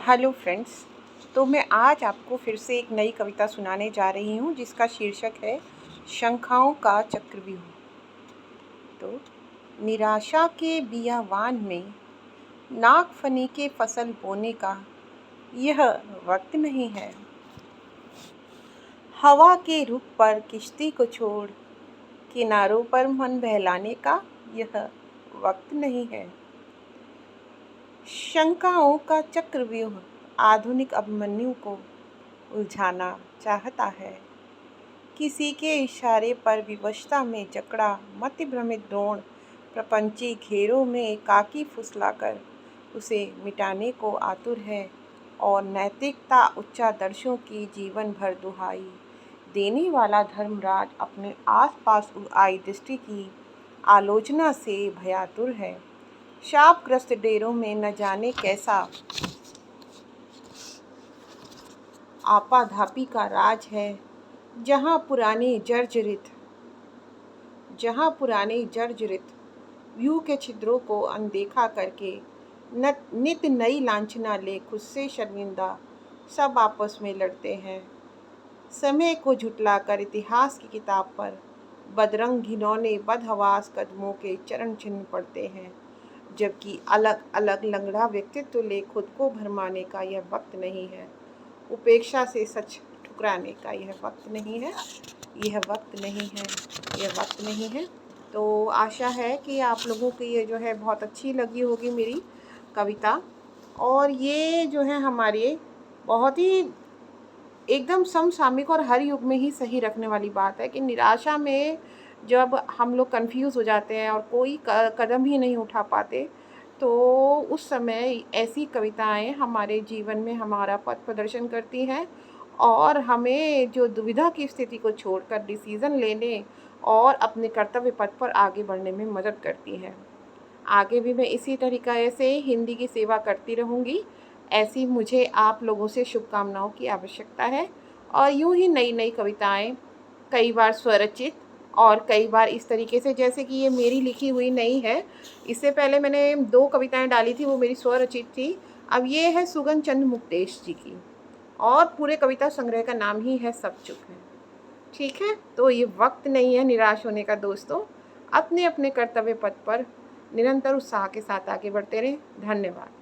Hello friends. तो मैं आज आपको फिर से एक नई कविता सुनाने जा रही हूँ जिसका शीर्षक है शंखाओं का चक्रव्यूह। तो निराशा के बियावान में नागफनी के फसल बोने का यह वक्त नहीं है। हवा के रुख पर किश्ती को छोड़ किनारों पर मन बहलाने का यह वक्त नहीं है। शंकाओं का चक्रव्यूह आधुनिक अभिमन्यु को उलझाना चाहता है। किसी के इशारे पर विवशता में जकड़ा मतिभ्रमित द्रोण प्रपंची घेरों में एकाकी फुसलाकर उसे मिटाने को आतुर है और नैतिकता उच्चादर्शों की जीवन भर दुहाई देने वाला धर्मराज अपने आसपास आई दृष्टि की आलोचना से भयातुर है। शापग्रस्त डेरों में न जाने कैसा आपाधापी का राज है, जहाँ पुराने जर्जरित व्यू के छिद्रों को अनदेखा करके नित नई लांछना ले खुद से शर्मिंदा सब आपस में लड़ते हैं। समय को झुटलाकर इतिहास की किताब पर बदरंग घिनौने बदहवास कदमों के चरण चिन्ह पड़ते हैं, जबकि अलग अलग लंगड़ा व्यक्तित्व ले खुद को भरमाने का यह वक्त नहीं है। उपेक्षा से सच ठुकराने का यह वक्त नहीं है। तो आशा है कि आप लोगों की ये जो है बहुत अच्छी लगी होगी मेरी कविता। और ये जो है हमारे बहुत ही एकदम समसामयिक और हर युग में ही सही रखने वाली बात है कि निराशा में जब हम लोग कंफ्यूज हो जाते हैं और कोई कदम ही नहीं उठा पाते, तो उस समय ऐसी कविताएं हमारे जीवन में हमारा पथ प्रदर्शन करती हैं और हमें जो दुविधा की स्थिति को छोड़कर डिसीज़न लेने और अपने कर्तव्य पथ पर आगे बढ़ने में मदद करती हैं। आगे भी मैं इसी तरीक़े से हिंदी की सेवा करती रहूँगी। ऐसी मुझे आप लोगों से शुभकामनाओं की आवश्यकता है और यूँ ही नई नई कविताएं, कई बार स्वरचित और कई बार इस तरीके से, जैसे कि ये मेरी लिखी हुई नहीं है। इससे पहले मैंने 2 कविताएं डाली थी, वो मेरी स्वरचित थी। अब ये है सुगन चंद मुक्तेश जी की और पूरे कविता संग्रह का नाम ही है सब चुप है। ठीक है, तो ये वक्त नहीं है निराश होने का दोस्तों। अपने अपने कर्तव्य पथ पर निरंतर उत्साह के साथ आगे बढ़ते रहें। धन्यवाद।